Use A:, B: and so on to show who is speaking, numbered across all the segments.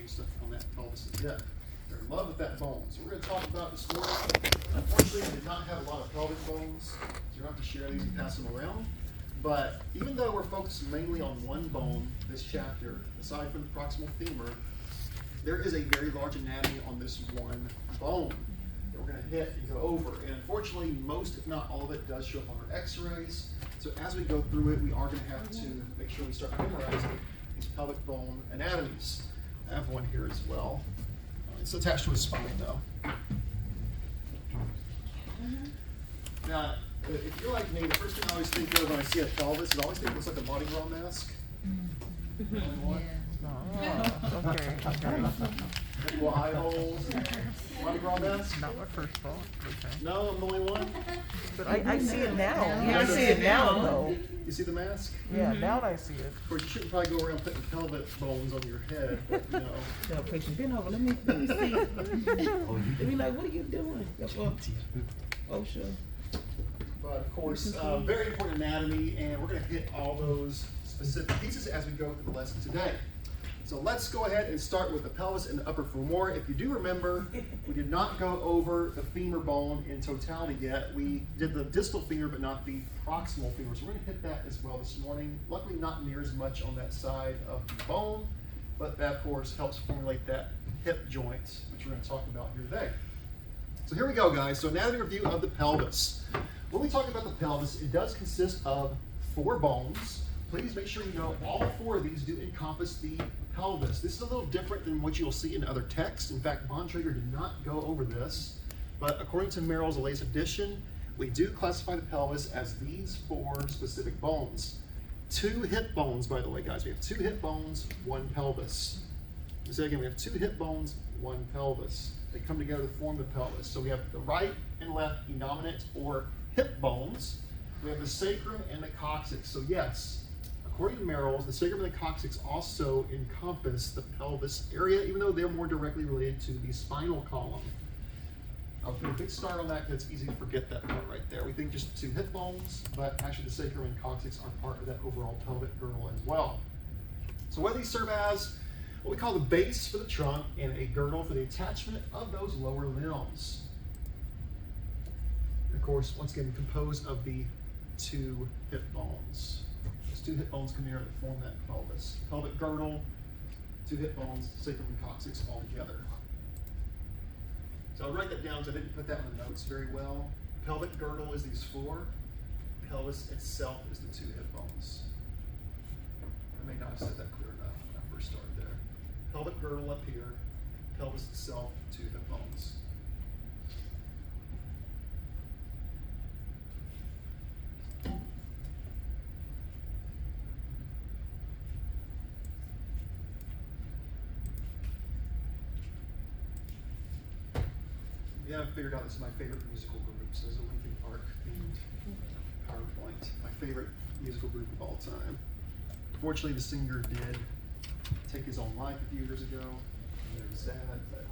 A: change stuff on that pelvis and hip. They're in love with that bone. So we're going to talk about this morning. Unfortunately, we did not have a lot of pelvic bones, so you don't have to share these and pass them around. But even though we're focused mainly on one bone this chapter, aside from the proximal femur, there is a very large anatomy on this one bone that we're going to hit and go over. And unfortunately, most, if not all of it, does show up on our x-rays. So as we go through it, we are going to have to make sure we start memorizing these pelvic bone anatomies. I have one here as well. It's attached to his spine, though. Now, if you're like me, the first thing I always think of when I see a pelvis is I always think it looks like a Mardi Gras mask.
B: Okay.
A: Little eye holes. Mardi Gras mask?
B: Not my first thought. Okay.
A: No, I'm the only one?
B: But I see it now.
A: Yeah,
B: I see it now, though.
A: You see the mask?
B: Yeah, now I see it.
A: Of course, you shouldn't probably go around putting pelvic bones on your head, but you know.
C: No, patient, bend over. Let me see. They be like, what are you doing? Oh, sure.
A: But of course, very important anatomy, and we're going to hit all those specific pieces as we go through the lesson today. So let's go ahead and start with the pelvis and the upper femur. If you do remember, we did not go over the femur bone in totality yet. We did the distal femur, but not the proximal femur. So we're going to hit that as well this morning. Luckily, not near as much on that side of the bone, but that, of course, helps formulate that hip joint, which we're going to talk about here today. So here we go, guys. So anatomy review of the pelvis. When we talk about the pelvis, it does consist of 4 bones. Please make sure you know all 4 of these do encompass the pelvis. This is a little different than what you'll see in other texts. In fact, Bontrager did not go over this, but according to Merrill's latest edition, we do classify the pelvis as these 4 specific bones. 2 hip bones, by the way, guys. We have 2 hip bones, 1 pelvis. So again, we have 2 hip bones, 1 pelvis. They come together to form the pelvis. So we have the right and left innominate or hip bones. We have the sacrum and the coccyx. So yes, according to Merrill's, the sacrum and the coccyx also encompass the pelvis area, even though they're more directly related to the spinal column. I'll put a big star on that because it's easy to forget that part right there. We think just 2 hip bones, but actually the sacrum and coccyx are part of that overall pelvic girdle as well. So what do these serve as? What we call the base for the trunk and a girdle for the attachment of those lower limbs. And of course, once again, composed of the 2 hip bones. Those 2 hip bones come here to form that pelvis. Pelvic girdle, 2 hip bones, sacrum and coccyx all together. So I'll write that down because I didn't put that in the notes very well. Pelvic girdle is these 4. Pelvis itself is the 2 hip bones. I may not have said that clear enough when I first started there. Pelvic girdle up here, pelvis itself, 2 hip bones. Yeah, I figured out this is my favorite musical group. So there's a Linkin Park themed PowerPoint. My favorite musical group of all time. Unfortunately, the singer did take his own life a few years ago. Very sad, but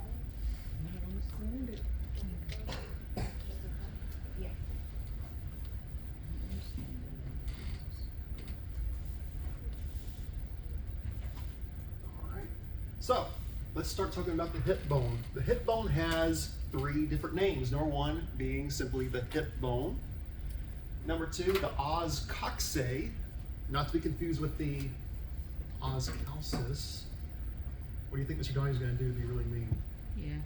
A: all right. So let's start talking about the hip bone. The hip bone has 3 different names. Number 1 being simply the hip bone. Number 2, the os coxae, not to be confused with the os calcis. What do you think Mr. Donahue is going to do to be really mean?
C: Yeah,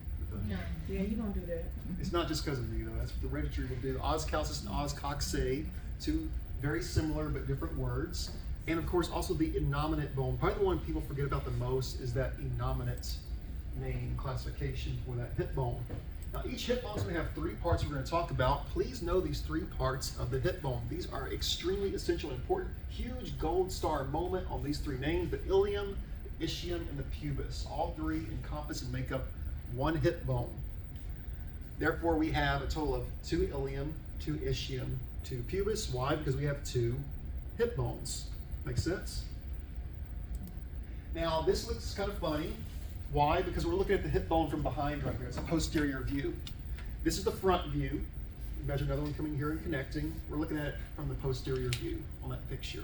C: you don't do that.
A: It's not just because of me, though. That's what the registry will do. Os calcis and os coxae, 2 very similar but different words. And of course, also the innominate bone. Probably the one people forget about the most is that innominate name classification for that hip bone. Now, each hip bone is going to have 3 parts we're going to talk about. Please know these 3 parts of the hip bone. These are extremely essential and important. Huge gold star moment on these 3 names: the ilium, the ischium, and the pubis. All 3 encompass and make up 1 hip bone. Therefore, we have a total of 2 ilium, 2 ischium, 2 pubis. Why? Because we have 2 hip bones. Make sense? Now, this looks kind of funny. Why? Because we're looking at the hip bone from behind right here. It's a posterior view. This is the front view. Imagine another one coming here and connecting. We're looking at it from the posterior view on that picture,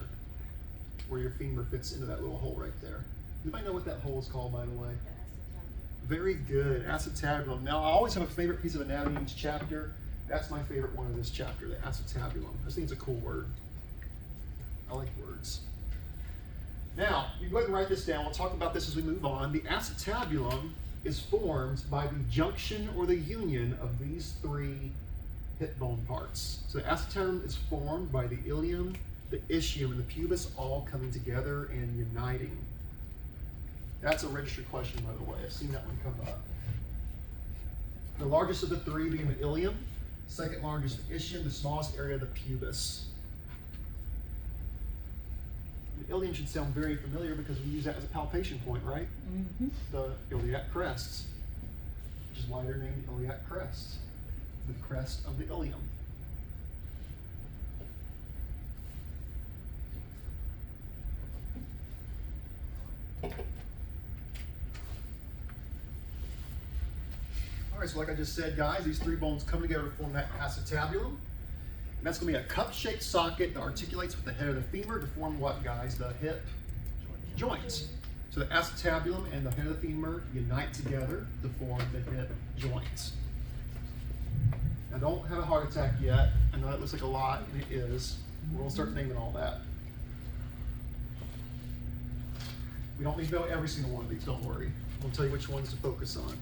A: where your femur fits into that little hole right there. Anybody know what that hole is called, by the way? Very good. Acetabulum. Now, I always have a favorite piece of anatomy in each chapter. That's my favorite one of this chapter, the acetabulum. I just think it's a cool word. I like words. Now, you can go ahead and write this down. We'll talk about this as we move on. The acetabulum is formed by the junction or the union of these three hip bone parts. So the acetabulum is formed by the ilium, the ischium, and the pubis all coming together and uniting. That's a registered question, by the way. I've seen that one come up. The largest of the three being the ilium, second largest the ischium, the smallest area the pubis. The ilium should sound very familiar because we use that as a palpation point, right?
C: Mm-hmm.
A: The iliac crest, which is why they're named iliac crest, the crest of the ilium. All right, so like I just said, guys, these three bones come together to form that acetabulum. And that's going to be a cup-shaped socket that articulates with the head of the femur to form what, guys? The hip joints. So the acetabulum and the head of the femur unite together to form the hip joints. Now, don't have a heart attack yet. I know that looks like a lot, and it is. We're going to start naming all that. We don't need to know every single one of these, don't worry. We'll tell you which ones to focus on.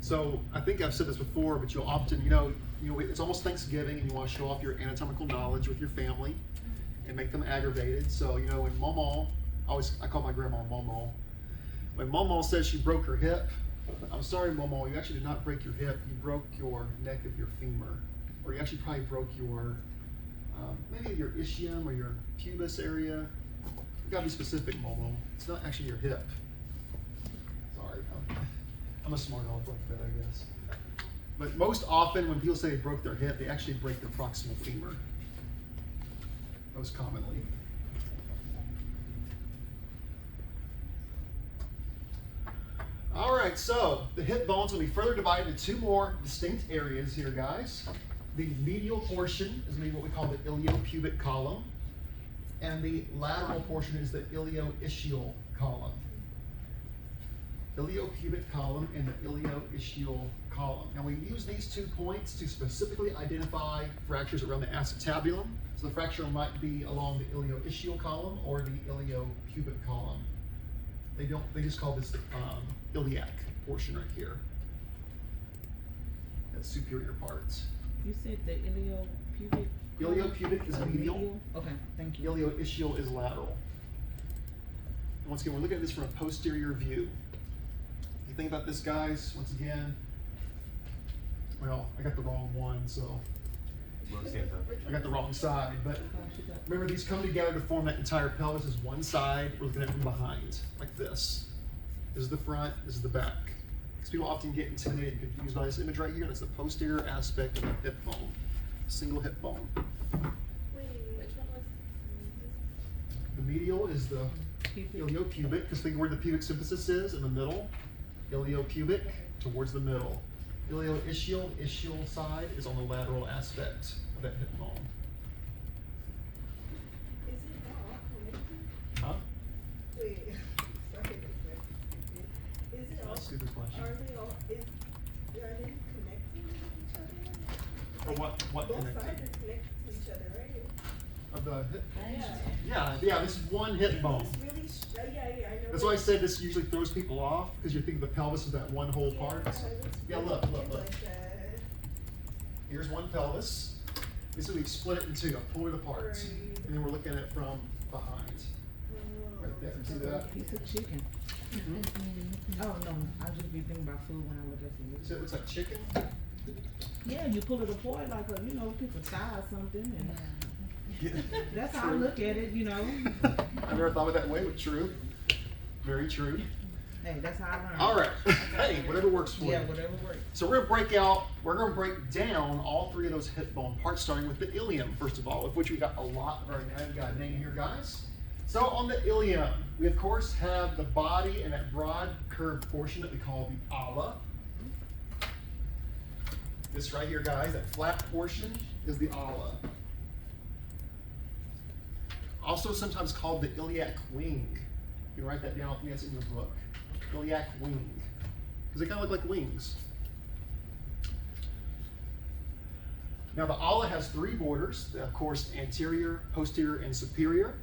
A: So I think I've said this before, but you'll often, it's almost Thanksgiving and you want to show off your anatomical knowledge with your family and make them aggravated. So, when Momo, I call my grandma Momo. When Momo says she broke her hip, I'm sorry, Momo, you actually did not break your hip. You broke your neck of your femur. Or you actually probably broke your, maybe your ischium or your pubis area. You gotta be specific, Momo. It's not actually your hip. Sorry. I'm a smart aleck like that, I guess. But most often when people say they broke their hip, they actually break their proximal femur. Most commonly. All right, so the hip bones will be further divided into two more distinct areas here, guys. The medial portion is going to be what we call the iliopubic column, and the lateral portion is the ilioischial column. Iliopubic column and the ilioischial column. Now we use these 2 points to specifically identify fractures around the acetabulum. So the fracture might be along the ilioischial column or the iliopubic column. They just call this the iliac portion right here. That's superior parts.
C: You said the iliopubic?
A: Iliopubic is medial.
C: Okay, thank you.
A: Ilioischial is lateral. And once again, we're looking at this from a posterior view. You think about this, guys, once again, well, I got the wrong one, so I got the wrong side, but remember these come together to form that entire pelvis as one side. We're looking at it from behind, like this. This is the front, this is the back. Because people often get intimidated and confused by this image right here. That's the posterior aspect of the hip bone, single hip bone.
D: Wait, which one was
A: The medial is the iliopubic, because think of where the pubic symphysis is in the middle. Iliopubic towards the middle. Ilioischial, ischial side is on the lateral aspect of that hip bone.
D: Is it all connected?
A: Huh?
D: Wait, sorry, is it all?
A: Stupid question.
D: Are they connected with each other?
A: Or what
D: Both
A: connected?
D: sides is connected to each other, right?
A: Of the hip?
D: Yeah.
A: Yeah, this is one hip bone.
D: It's really, yeah, I know.
A: That's why I said this usually throws people off, because you think the pelvis is that one whole part. Yeah, look. Here's one pelvis. This is we split it in two, I pull it apart.
D: Right.
A: And then we're looking at it from behind. Right there, see that?
C: Piece of chicken.
A: Mm-hmm.
C: Oh, no, I just be thinking about food when I look at food.
A: So it looks like chicken?
C: Yeah, you pull it apart like a, piece of thigh or something, and
A: Yeah.
C: that's how I look at it,
A: I never thought of it that way, but true. Very true.
C: Hey, that's how I learn.
A: All right. Hey, whatever works for
C: Yeah,
A: you.
C: whatever works.
A: So we're gonna break down all three of those hip bone parts, starting with the ilium, first of all, of which we got a lot of our anatomy got name here, guys. So on the ilium, we of course have the body and that broad curved portion that we call the ala. This right here, guys, that flat portion is the ala. Also sometimes called the iliac wing. You can write that down, I think that's in your book. Iliac wing. Because they kind of look like wings. Now the ala has three borders, of course, anterior, posterior, and superior.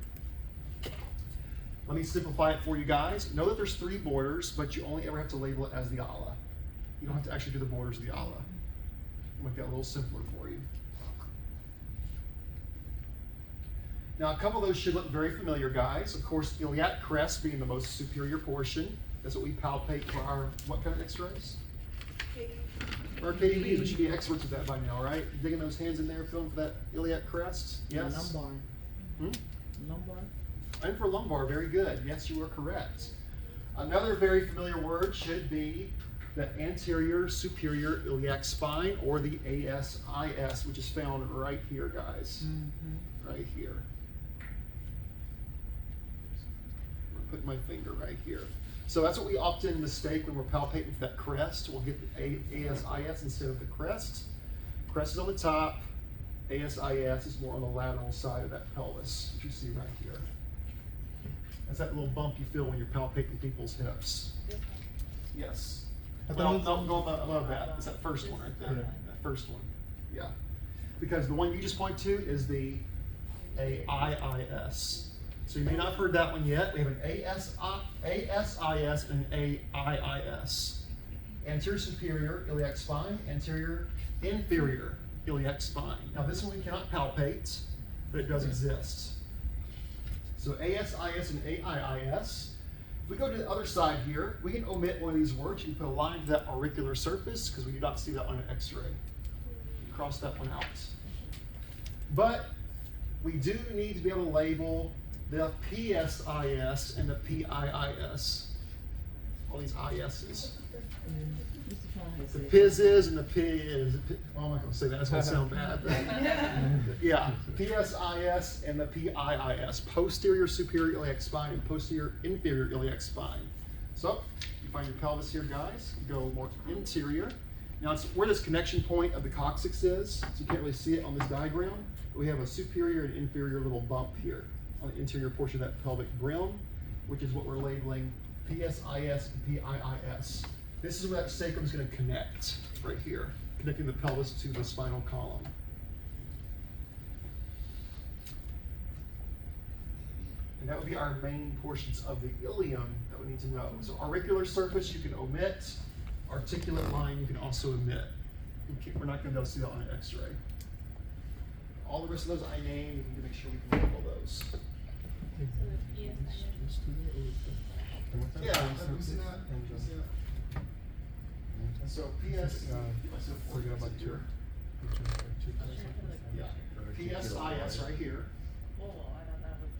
A: Let me simplify it for you guys. Know that there's three borders, but you only ever have to label it as the ala. You don't have to actually do the borders of the ala. I'll make that a little simpler for you. Now, a couple of those should look very familiar, guys. Of course, iliac crest being the most superior portion. That's what we palpate for our, what kind of x-rays? Our KDBs. We should be experts at that by now, right? Digging those hands in there, feeling for that iliac crest? Yes?
C: Lumbar.
A: Hmm?
C: Lumbar.
A: And for lumbar, very good. Yes, you are correct. Another very familiar word should be the anterior superior iliac spine, or the ASIS, which is found right here, guys. Right here. I'm gonna put my finger right here. So that's what we often mistake when we're palpating for that crest. We'll hit the ASIS instead of the crest. Crest is on the top. ASIS is more on the lateral side of that pelvis, which you see right here. That's that little bump you feel when you're palpating people's hips. Yes. Well, no, above that. It's that first one right there. That first one. Yeah. Because the one you just point to is the AIIS. So you may not have heard that one yet. We have an ASIS and an AIIS. Anterior superior iliac spine, anterior inferior iliac spine. Now this one we cannot palpate, but it does exist. So ASIS and AIIS. If we go to the other side here, we can omit one of these words. You can put a line to that auricular surface because we do not see that on an x-ray. Cross that one out. But we do need to be able to label the PSIS and the PIIS. All these IS's. The PIS's and the PIS. Oh, I'm not going to say that. That's going to sound bad. Yeah, PSIS and the PIIS. Posterior superior iliac spine and posterior inferior iliac spine. So, you find your pelvis here, guys. You go more interior. Now, it's where this connection point of the coccyx is. So you can't really see it on this diagram. But we have a superior and inferior little bump here on the interior portion of that pelvic brim, which is what we're labeling PSIS and PIIS. This is where that sacrum is going to connect, right here, connecting the pelvis to the spinal column. And that would be our main portions of the ilium that we need to know. So auricular surface you can omit, articulate line you can also omit. We're not going to be able to see that on an x-ray. All the rest of those I named, we need to make sure we can label those. Yeah, I've seen that. So PS, forget about here. Yeah, PSIS right here.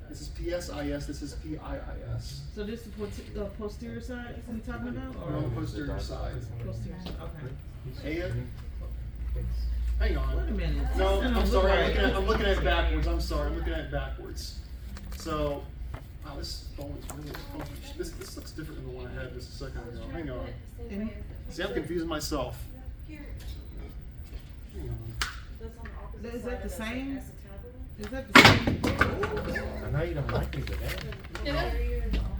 A: This is PSIS. This is PIIS.
C: So this is the posterior side we talking about, or
A: On the posterior side.
C: posterior side? Okay.
A: And hang on.
C: Wait a minute.
A: No,
C: This
A: I'm
C: doesn't
A: sorry.
C: look right.
A: I'm looking at it backwards. I'm sorry. I'm looking at it backwards. So, wow, this bone is really funky. This looks different than the one I had just a second ago. Hang on. See, I'm confusing myself. Hang on.
C: Is that the same? Is that the same?
E: I know you don't like me, but that.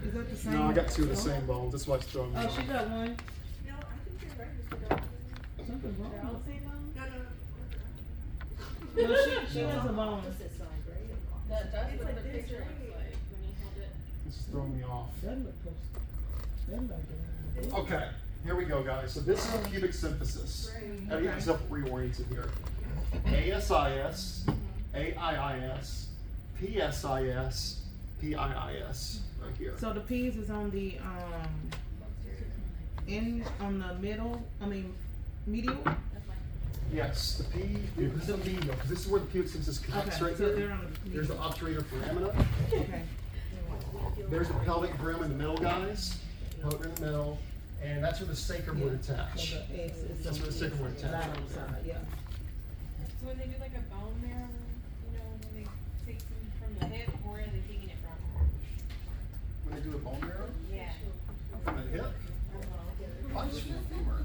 C: Is that the same?
A: No, I got two of the same bones. That's why it's throwing me
C: Oh,
A: off.
C: she got one.
D: No, I think you're right, Mr. Donahue.
C: Something
D: They're all
C: wrong.
D: the same bone?
C: No, she has a bone.
F: That's what the picture looks like when you hold it.
A: This is throwing me off.
C: That look close. That look good.
A: Okay, here we go, guys. So this is pubic symphysis. How do you get yourself reoriented here? ASIS, AIIS, PSIS, PIIS, right here.
C: So the P's is on the on the middle. I mean, medial.
A: Yes, the P, this is the medial, because this is where the pubic symphysis connects
C: Okay,
A: right
C: so
A: here.
C: they're on the
A: There's the
C: medial.
A: obturator foramina.
C: Okay.
A: There's the pelvic brim in the middle, guys. Pelvic in the middle, and that's where the sacrum would attach.
C: So the X is
A: That's
C: on
A: where the sacrum would attach.
C: lateral side, yeah.
F: So when they do like a bone marrow, you know, when they take them from the hip, where are they taking it from?
A: When they do a bone marrow,
F: Yeah.
A: from the hip, Probably just from the femur.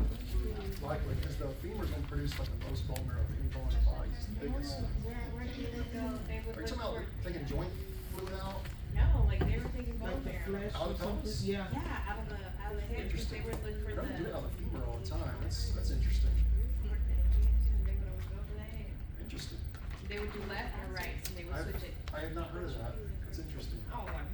A: Likely, because the femur's gonna produce like the most bone marrow of any bone in the body. It's the biggest.
F: Where they would go, they would
A: Are you
F: look
A: talking about
F: for,
A: taking joint fluid out?
F: no, like they were taking bone
C: Like the
F: marrow.
C: flesh
A: Out
C: or
A: of the
C: something?
A: pelvis?
C: Yeah.
F: Yeah, out of the hip, because they would look for
A: They
F: the.
A: don't do it out of the femur all the time. That's interesting.
F: They would always go for the head.
A: Interesting.
F: They would do left or right, and they would
A: I've-
F: switch it.
A: I have not heard of that. That's interesting.
F: Oh, like.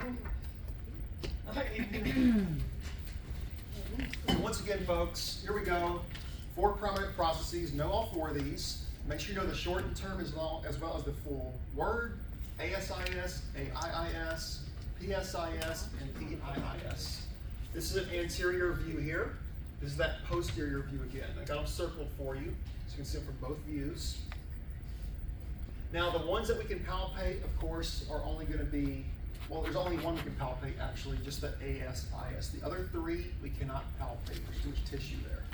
A: So once again, folks, here we go. 4 prominent processes. Know all 4 of these. Make sure you know the shortened term as well as the full word. ASIS, AIIS, PSIS, and PIIS. This is an anterior view here. This is that posterior view again. I got them circled for you, so you can see them from both views. Now, the ones that we can palpate, of course, are only going to be, well, there's only one we can palpate, actually, just the ASIS. The other 3, we cannot palpate. There's too much tissue there.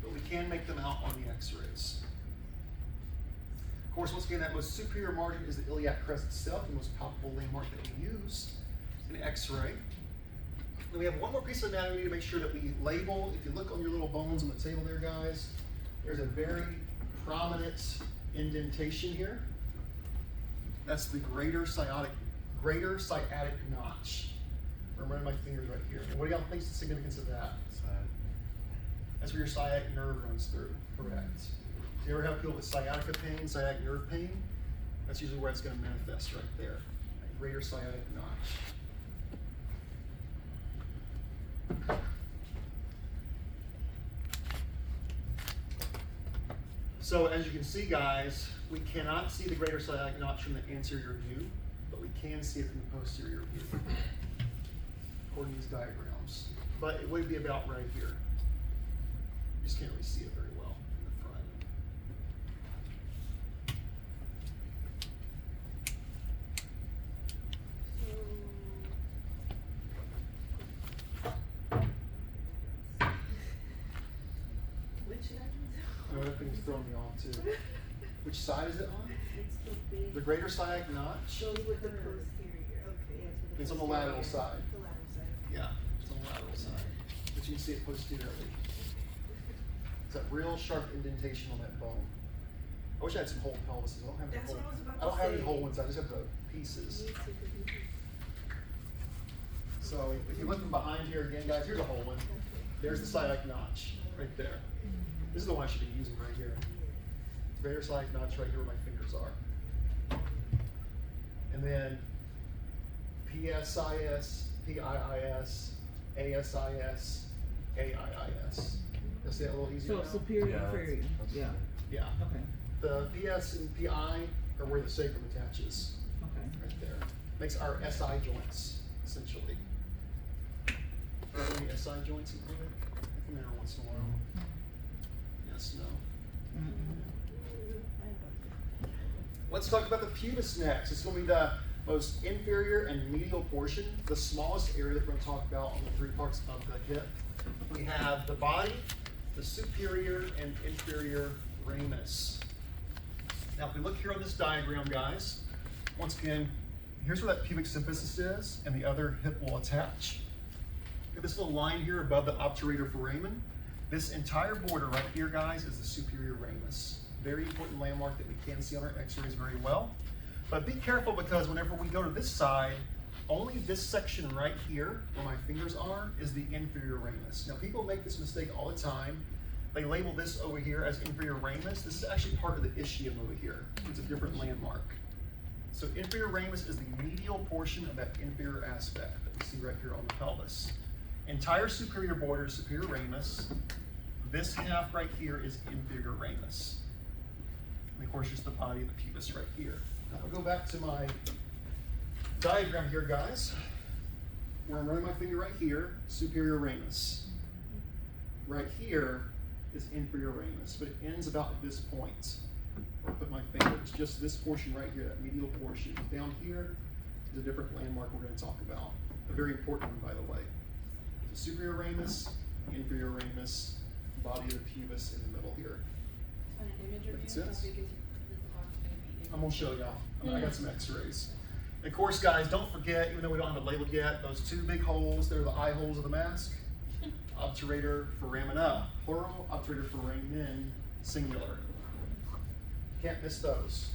A: But we can make them out on the x-rays. Of course, once again, that most superior margin is the iliac crest itself, the most palpable landmark that we use in x-ray. Then we have one more piece of anatomy to make sure that we label. If you look on your little bones on the table there, guys, there's a very prominent indentation here. That's the greater sciatic notch. I'm running my fingers right here. And what do y'all think is the significance of that? That's where your sciatic nerve runs through. Correct. You ever have people with sciatica pain, sciatic nerve pain? That's usually where it's going to manifest right there. That greater sciatic notch. So as you can see, guys, we cannot see the greater sciatic notch from the anterior view, but we can see it from the posterior view, according to these diagrams. But it would be about right here. You just can't really see it very well from the front.
D: Which side is it?
A: Another thing's throwing me off too. Which side is it on?
D: It's the big.
A: The greater sciatic notch?
D: Goes with the posterior, okay.
A: It's on the lateral side.
D: The lateral side.
A: Yeah, it's on the lateral side. But you can see it posteriorly. It's that real sharp indentation on that bone. I wish I had some whole pelvises. I don't have any
D: That's
A: whole.
D: what I was about
A: I don't
D: to
A: have any
D: say.
A: whole ones. I just have the pieces.
D: Me too, 'cause you-
A: So if you look from behind here again, guys, here's a whole one. There's the sciatic notch right there. This is the one I should be using right here. Greater sciatic notch right here where my fingers are. And then PSIS, PIIS, ASIS, AIIS. You'll see that a little easier
C: So
A: now?
C: superior,
E: Yeah,
C: inferior,
E: that's-
C: yeah,
A: Yeah.
C: okay,
A: The PS and PI are where the sacrum attaches,
C: okay.
A: right there. Makes our SI joints, essentially. Are there any SI joints in there? I come in there once in a while. Yes, no. Let's talk about the pubis next. It's going to be the most inferior and medial portion, the smallest area that we're going to talk about on the 3 parts of the hip. We have the body, the superior and inferior ramus. Now, if we look here on this diagram, guys, once again, here's where that pubic symphysis is, and the other hip will attach. Get this little line here above the obturator foramen. This entire border right here, guys, is the superior ramus. Very important landmark that we can see on our x-rays very well. But be careful, because whenever we go to this side, only this section right here, where my fingers are, is the inferior ramus. Now, people make this mistake all the time. They label this over here as inferior ramus. This is actually part of the ischium over here. It's a different landmark. So inferior ramus is the medial portion of that inferior aspect that we see right here on the pelvis. Entire superior border is superior ramus. This half right here is inferior ramus. And of course, just the body of the pubis right here. Now, I'll go back to my diagram here, guys, where I'm running my finger right here, superior ramus. Right here is inferior ramus, but it ends about at this point. Where I put my finger, it's just this portion right here, that medial portion. Down here is a different landmark we're going to talk about. A very important one, by the way. The superior ramus, inferior ramus, body of the pubis in the middle here.
F: On an image review,
A: Makes
F: how
A: sense?
F: big is the box gonna be?
A: I'm gonna show y'all. I got some x-rays. Of course, guys, don't forget, even though we don't have it labeled yet, those 2 big holes, they're the eye holes of the mask. Obturator foramina, plural. Obturator foramen, singular. Can't miss those.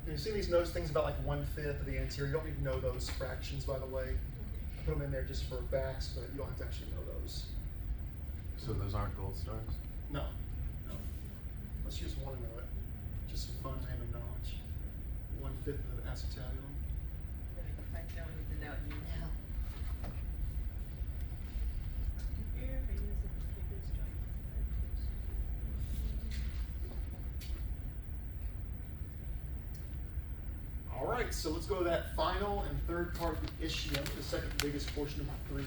A: You see these notes, things about like 1/5 of the anterior. You don't need to know those fractions, by the way. I put them in there just for facts, but you don't have to actually know those.
E: So those aren't gold stars?
A: No, no. Unless you just want to know it. Just some fun random knowledge. 1/5 of the acetabulum.
D: If I don't need to know it, you know.
F: Inferior ramus of the previous joints.
A: All right, so let's go to that final and third part of the ischium, the second biggest portion of the three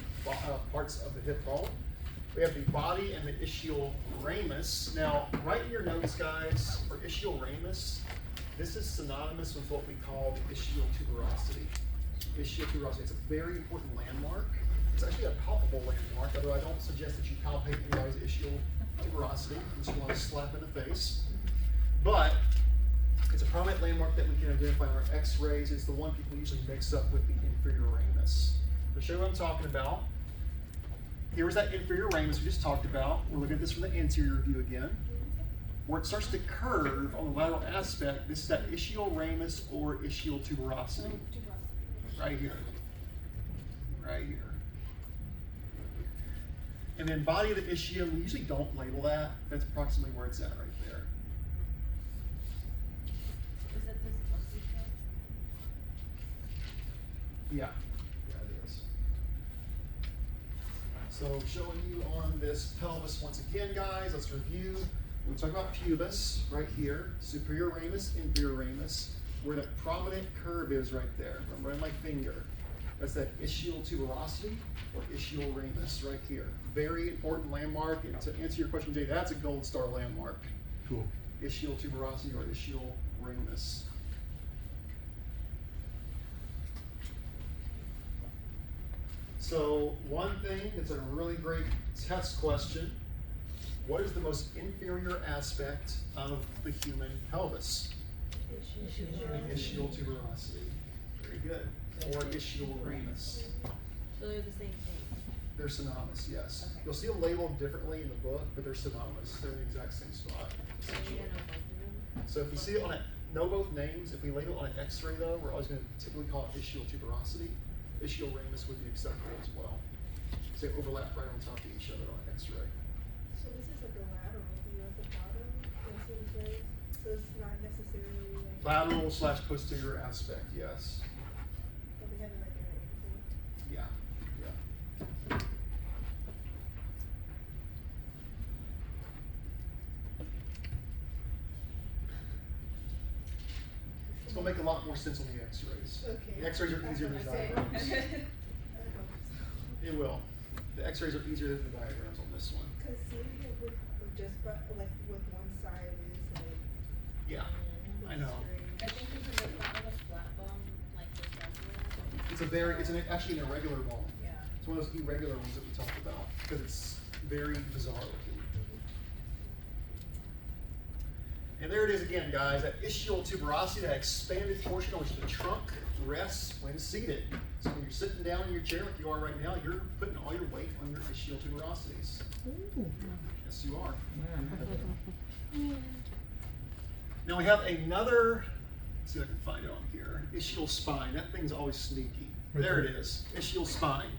A: parts of the hip bone. We have the body and the ischial ramus. Now, write in your notes, guys, for ischial ramus, this is synonymous with what we call the ischial tuberosity. Ischial tuberosity, it's a very important landmark. It's actually a palpable landmark, although I don't suggest that you palpate anybody's ischial tuberosity, unless you want to slap in the face. But it's a prominent landmark that we can identify on our x-rays. It's the one people usually mix up with the inferior ramus. To show you what I'm talking about, here's that inferior ramus we just talked about. We're looking at this from the anterior view again. Where it starts to curve on the lateral aspect, this is that ischial ramus or ischial tuberosity. Right here. Right here. And then body of the ischium, we usually don't label that. That's approximately where it's at right there.
F: Is that this pussy cat?
A: Yeah, it is. So showing you on this pelvis once again, guys, let's review. We talk about pubis right here, superior ramus, inferior ramus, where that prominent curve is right there. I'm running my finger. That's that ischial tuberosity or ischial ramus right here. Very important landmark. And to answer your question, Jay, that's a gold star landmark.
E: Cool.
A: Ischial tuberosity or ischial ramus. So one thing that's a really great test question, what is the most inferior aspect of the human pelvis? Ischial tuberosity. Very good. Or ischial ramus.
F: So they're the same thing.
A: They're synonymous, yes.
F: Okay.
A: You'll see them labeled differently in the book, but they're synonymous. They're in the exact same spot.
F: So you
A: essentially.
F: gotta know both of them.
A: So if you see it on a, know both names, if we label it on an x-ray though, we're always gonna typically call it ischial tuberosity. Ischial ramus would be acceptable as well. So they overlap right on top of each other on an x-ray.
D: So this is like a lateral view at the bottom, that's what it says. So it's not necessarily like.
A: Lateral / posterior aspect, yes.
D: But we have it like in an angle.
A: Yeah, yeah. It's gonna make a lot more sense on the x-rays.
D: Okay.
A: The x-rays are easier than diagrams. It will. The x-rays are easier than the diagrams on this one.
D: Cause seeing it with just like with one side is like.
A: Yeah, I know.
F: I think because it's not like a flat bone like this regular.
A: It's a very, actually an irregular bone.
F: Yeah.
A: It's one of those irregular ones that we talked about because it's very bizarre looking. And there it is again, guys, that ischial tuberosity, that expanded portion on which the trunk rests when seated. So when you're sitting down in your chair like you are right now, you're putting all your weight on your ischial tuberosities. Yes, you are. Now we have another, let's see if I can find it on here, ischial spine. That thing's always sneaky. There it is, ischial spine.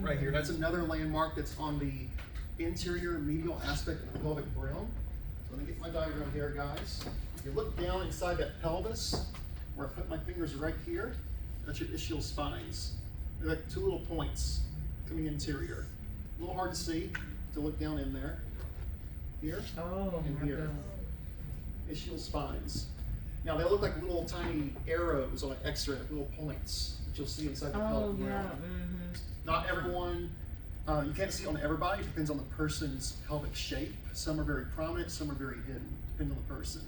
A: Right here, that's another landmark that's on the interior medial aspect of the pelvic brim. So let me get my diagram here, guys. If you look down inside that pelvis, where I put my fingers right here, that's your ischial spines. They're like two little points coming interior. A little hard to see to look down in there. Here
C: Oh,
A: and
C: my
A: here.
C: God.
A: Ischial spines. Now they look like little tiny arrows on an x-ray, like little points that you'll see inside the
C: Oh,
A: pelvic brim.
C: yeah, mm-hmm.
A: Not everyone, you can't see it on everybody, it depends on the person's pelvic shape. Some are very prominent, some are very hidden, depending on the person.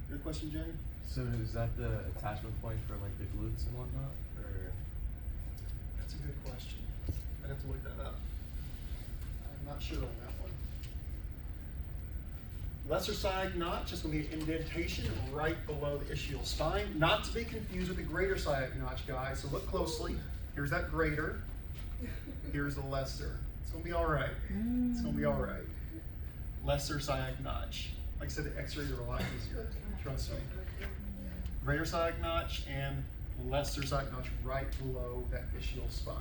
A: Your question, Jay?
E: So is that the attachment point for like the glutes and whatnot? Or
A: That's a good question. I'd have to look that up. I'm not sure on that one. Lesser sciatic notch is going to be an indentation right below the ischial spine, not to be confused with the greater sciatic notch, guys. So look closely. Here's that greater. Here's the lesser. It's going to be all right. It's going to be all right. Lesser sciatic notch. Like I said, the x-rays are a lot easier. Trust me. Greater sciatic notch and lesser sciatic notch right below that ischial spine.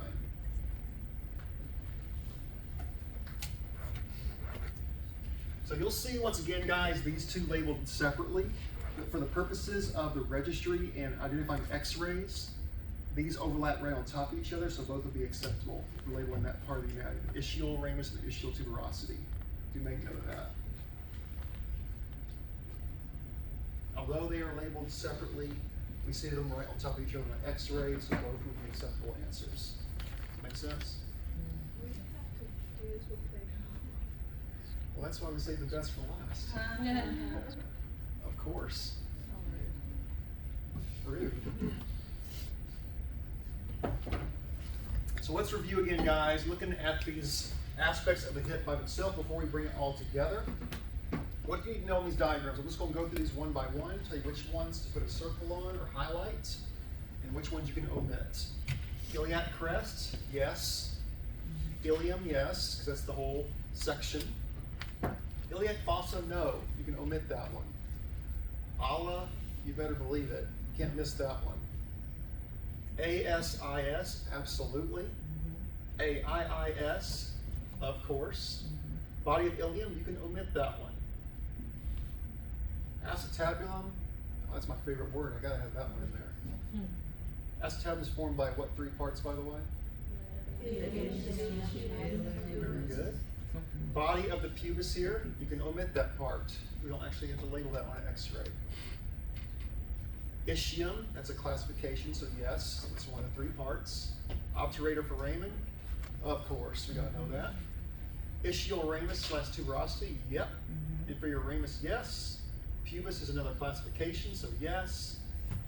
A: So you'll see once again, guys, these two labeled separately. But for the purposes of the registry and identifying x-rays, these overlap right on top of each other, so both will be acceptable for labeling that part of the anatomy. The ischial ramus and the ischial tuberosity. Do make note of that. Although they are labeled separately, we see them right on top of each other on an x-ray, so both will be acceptable answers. Make sense?
D: We have to use what they
A: Well, that's why we save the best for last. Of course. Rude. So let's review again, guys, looking at these aspects of the hip by themselves before we bring it all together. What do you need to know in these diagrams? I'm just going to go through these one by one, tell you which ones to put a circle on or highlight, and which ones you can omit. Iliac crest, yes. Ilium, yes, because that's the whole section. Iliac fossa, no. You can omit that one. Ala, you better believe it. You can't miss that one. ASIS, absolutely. AIIS, of course. Body of ilium, you can omit that one. Acetabulum, oh, that's my favorite word. I gotta have that one in there. Acetabulum is formed by what three parts, by the way? Very good. Body of the pubis here, you can omit that part. We don't actually have to label that on an x-ray. Ischium, that's a classification, so yes, it's one of three parts. Obturator foramen, of course, we gotta know that. Ischial ramus / tuberosity, yep. Inferior ramus, yes. Pubis is another classification, so yes.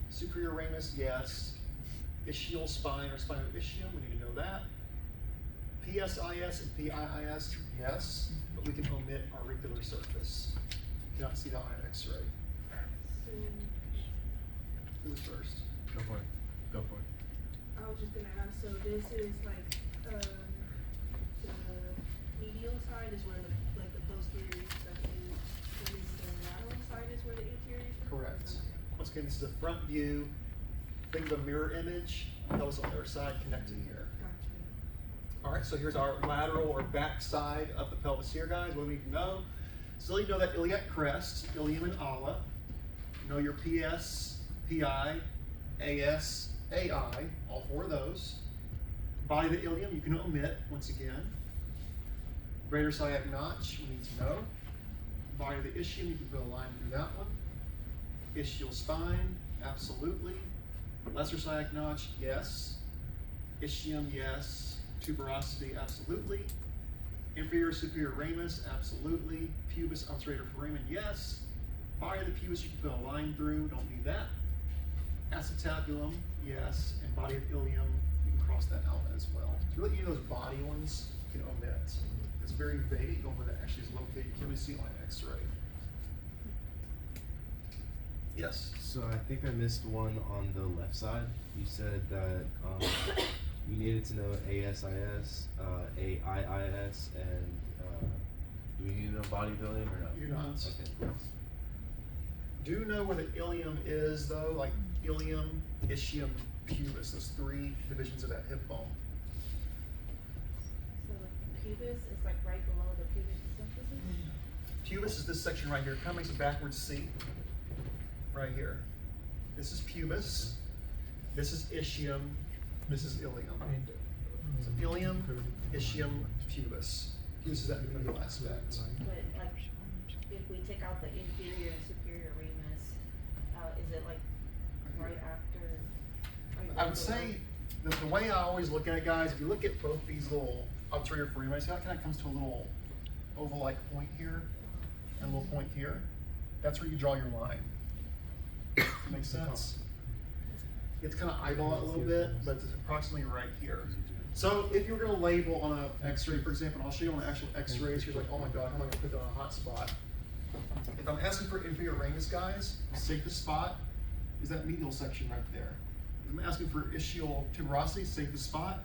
A: Superior ramus, yes. Ischial spine or spinal ischium, we need to know that. PSIS and PIIS, yes, but we can omit auricular surface. You cannot see that on an x-ray. Who's first?
E: Go for it. Go for it.
D: I was just gonna ask, so this is like, the medial side is where the posterior stuff is, and then the lateral side is where the anterior stuff is?
A: Correct.
D: Okay.
A: Once again, this is a front view. Think of a mirror image. Pelvis on the other side connected here.
D: Gotcha.
A: All right, so here's our lateral or back side of the pelvis here, guys. What do we need to know? Still, you know that iliac crest, ilium and ala. You know your PS, PI, AS, AI, all four of those. Body of the ilium, you can omit, once again. Greater sciatic notch, we need to know. Body of the ischium, you can put a line through that one. Ischial spine, absolutely. Lesser sciatic notch, yes. Ischium, yes. Tuberosity, absolutely. Inferior superior ramus, absolutely. Pubis obturator foramen, yes. Body of the pubis, you can put a line through, don't need that. Acetabulum, yes. And body of ilium, you can cross that out as well. So really, those body ones, you can omit. It's very vague on where that actually is located. You can't really see it on an x-ray. Yes?
G: So I think I missed one on the left side. You said that you needed to know ASIS, AIIS, and
E: Do we need to know body building or not?
A: You're not.
G: okay, cool.
A: Do know where the ilium is, though, like ilium, ischium, pubis, those three divisions of that hip bone.
H: So the pubis is like right below the pubic symphysis?
A: Pubis is this section right here. It kind of makes a backwards C. Right here. This is pubis. This is ischium. This is ilium. So ilium, ischium, pubis. Pubis is that middle aspect.
H: But like, if we take out the inferior and superior ramus, is it like right after?
A: I would say the way I always look at it, guys, if you look at both these little obturator foramen, see how it kind of comes to a little oval-like point here and a little point here? That's where you draw your line. Makes sense? You have to kind of eyeball it a little bit, but it's approximately right here. So if you were going to label on an x-ray, for example, I'll show you on an actual x-ray, so you're like, oh my God, how am I going to put that on a hot spot? If I'm asking for inferior ramus, guys, the safest spot is that medial section right there. If I'm asking for ischial tuberosity, safest spot,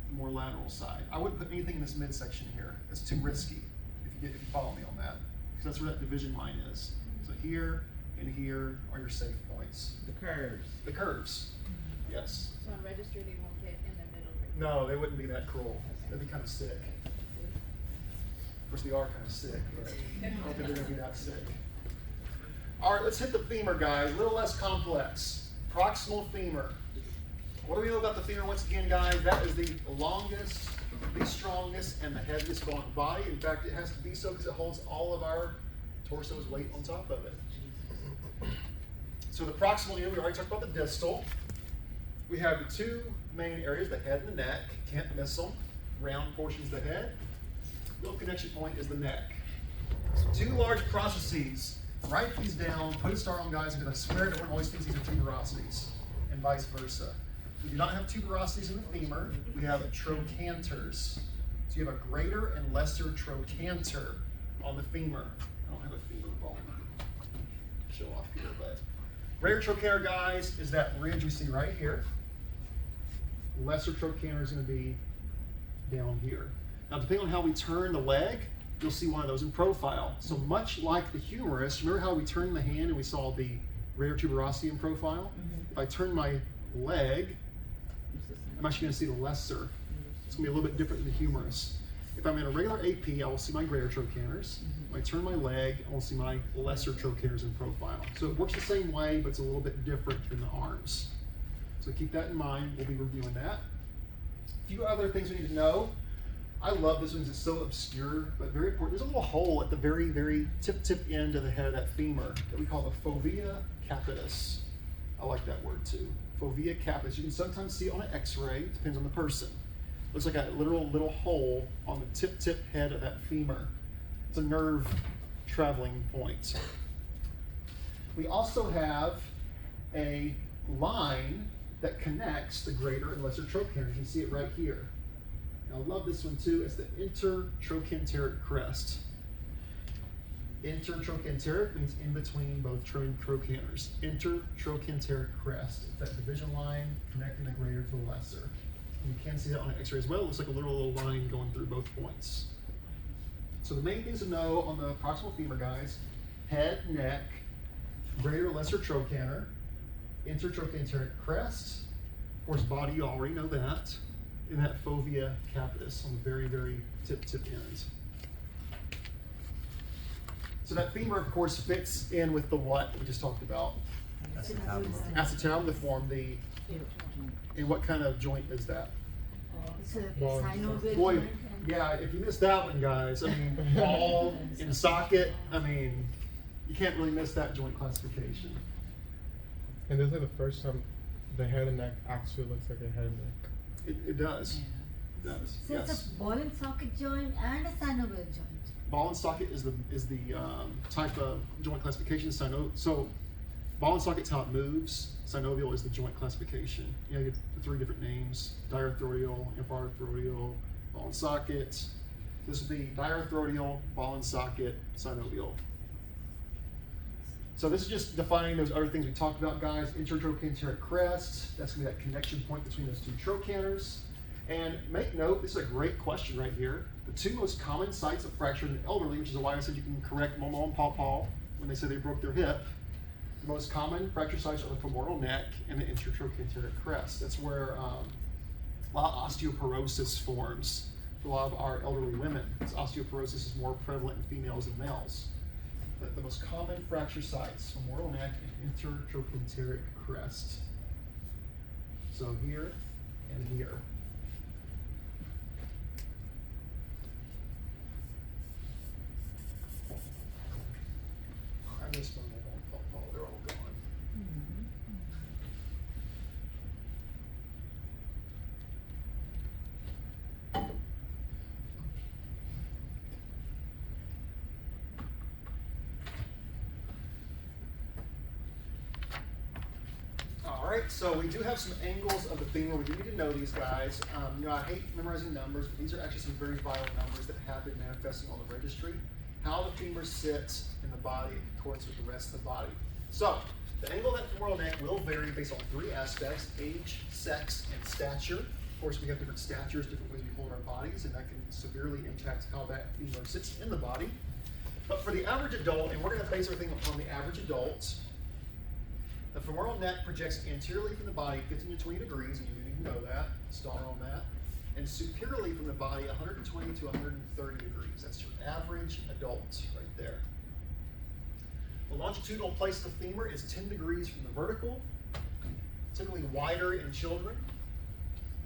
A: the more lateral side. I wouldn't put anything in this midsection here. It's too risky, if you follow me on that. Because that's where that division line is. So here and here are your safe points.
C: The curves.
A: The curves, yes.
F: So on registry, they won't get in the middle. Right?
A: No, they wouldn't be that cruel. That'd be kind of sick. Of course, they are kind of sick, but I don't think they're gonna be that sick. All right, let's hit the femur, guys. A little less complex. Proximal femur. What do we know about the femur once again, guys? That is the longest, the strongest, and the heaviest bone in the body. In fact, it has to be so because it holds all of our torso's weight on top of it. So the proximal unit, we already talked about the distal. We have the two main areas, the head and the neck. Can't miss them. Round portions of the head. Real connection point is the neck. So two large processes. Write these down, put a star on, guys, because I swear everyone always thinks these are tuberosities, and vice versa. We do not have tuberosities in the femur. We have trochanters. So you have a greater and lesser trochanter on the femur. I don't have a femur bone to show off here, but greater trochanter, guys, is that ridge we see right here. Lesser trochanter is going to be down here. Now, depending on how we turn the leg, you'll see one of those in profile. So much like the humerus, remember how we turned the hand and we saw the greater tuberosity in profile? If I turn my leg, I'm actually going to see the lesser. It's going to be a little bit different than the humerus. If I'm in a regular AP, I will see my greater trochanters. When I turn my leg, I will see my lesser trochanters in profile. So it works the same way, but it's a little bit different than the arms. So keep that in mind. We'll be reviewing that. A few other things we need to know. I love this one because it's so obscure, but very important. There's a little hole at the very, very tip end of the head of that femur that we call the fovea capitis. I like that word too. Fovea capitis. You can sometimes see it on an x-ray, depends on the person. Looks like a literal little hole on the tip head of that femur. It's a nerve traveling point. We also have a line that connects the greater and lesser trochanters. You can see it right here. I love this one too. It's the intertrochanteric crest. Intertrochanteric means in between both trochanters. Intertrochanteric crest. It's that division line connecting the greater to the lesser. And you can see that on an x-ray as well. It looks like a little line going through both points. So the main things to know on the proximal femur, guys: head, neck, greater, lesser trochanter, intertrochanteric crest. Of course, body, you already know that. And that fovea capitis on the very, very tip ends. So that femur, of course, fits in with the what we just talked about. Acetabulum, the form, and what kind of joint is that?
I: It's a synovial
A: Boy,
I: joint.
A: yeah, if you missed that one, guys, I mean, ball in socket, I mean, you can't really miss that joint classification.
J: And this is like the first time the head and neck actually looks like a head and neck.
A: It does. It does.
I: So
A: Yes.
I: it's a ball and socket joint and a synovial joint.
A: Ball and socket is the type of joint classification. So ball and socket's how it moves. Synovial is the joint classification. You know, you have the three different names: diarthrodial, infrarthrodial, ball and socket. This would be diarthrodial, ball and socket, synovial. So this is just defining those other things we talked about, guys. Intertrochanteric crest, that's gonna be that connection point between those two trochanters. And make note, this is a great question right here. The two most common sites of fracture in the elderly, which is why I said you can correct Mama and Pawpaw when they say they broke their hip. The most common fracture sites are the femoral neck and the intertrochanteric crest. That's where a lot of osteoporosis forms for a lot of our elderly women. Because osteoporosis is more prevalent in females than males. But the most common fracture sites, femoral neck and intertrochanteric crest. So here and here. I missed one more. They're all gone. Alright, so we do have some angles of the femur. We do need to know these guys. You know, I hate memorizing numbers, but these are actually some very vital numbers that have been manifesting on the registry. how the femur sits in the body and concords with the rest of the body. So, the angle of that femoral neck will vary based on 3 aspects: age, sex, and stature. Of course, we have different statures, different ways we hold our bodies, and that can severely impact how that femur sits in the body. But for the average adult, and we're going to base everything upon the average adult, the femoral neck projects anteriorly from the body 15 to 20 degrees, and you need to know that, star on that, and superiorly from the body 120 to 130 degrees. That's your average adult right there. The longitudinal place of the femur is 10 degrees from the vertical, typically wider in children,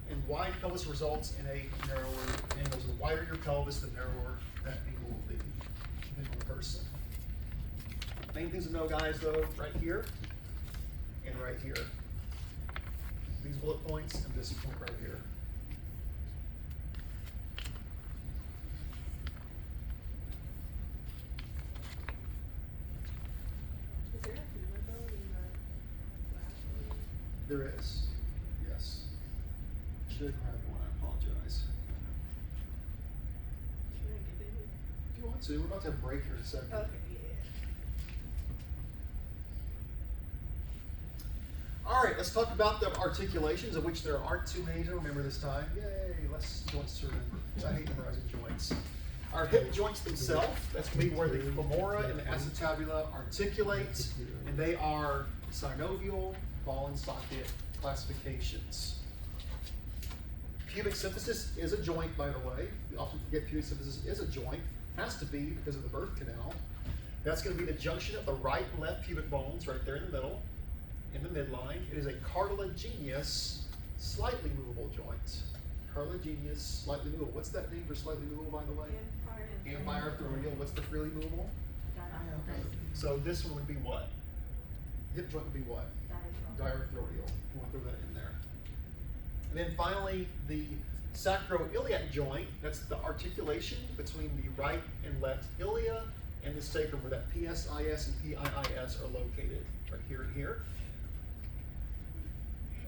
A: and wide pelvis results in a narrower angle. So the wider your pelvis, the narrower that angle will be, depending on the person. Main things to know, guys, though, right here and right here. These bullet points and this point right here.
D: Is there a femur bone in the last one?
A: There is, yes. Should have grabbed one, I apologize.
D: Can I get it?
A: If you want to, we're about to have a break here in a second.
D: Okay, yeah.
A: All right, let's talk about the articulations, of which there aren't too many to remember this time. Yay, less joints to remember. I hate memorizing joints. Our hip joints themselves, that's going to be where the femora and the acetabula articulate, and they are synovial, ball and socket classifications. Pubic symphysis is a joint, by the way. We often forget pubic symphysis is a joint. Has to be because of the birth canal. That's going to be the junction of the right and left pubic bones right there in the middle, in the midline. It is a cartilaginous, slightly movable joint. Cartilaginous, slightly movable. What's that name for slightly movable, by the way? Amphiarthroidal. What's the freely movable? So this one would be what? Hip joint would be what? Diarthroidal. You want to throw that in there. And then finally, the sacroiliac joint, that's the articulation between the right and left ilia and the sacrum, where that PSIS and PIIS are located, right here and here.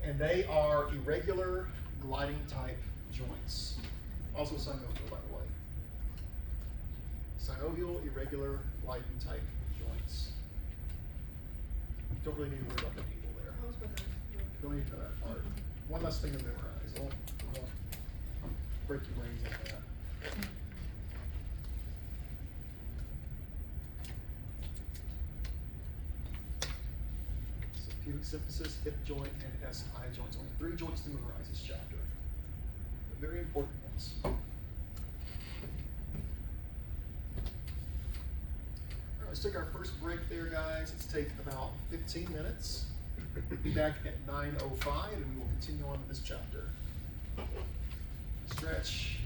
A: And they are irregular gliding type joints. Also synovial, by the way. Synovial, irregular, gliding type joints. Don't really need to worry about the needle there.
D: I was about to ask.
A: Don't need to know that part. One less thing to memorize. I won't break your brains on that. So pubic symphysis, hip joint, and SI joints. Only 3 joints to memorize this chapter. But very important ones. All right, let's take our first break there, guys. Let's take about 15 minutes. Be back at 9:05, and we will continue on with this chapter. Stretch.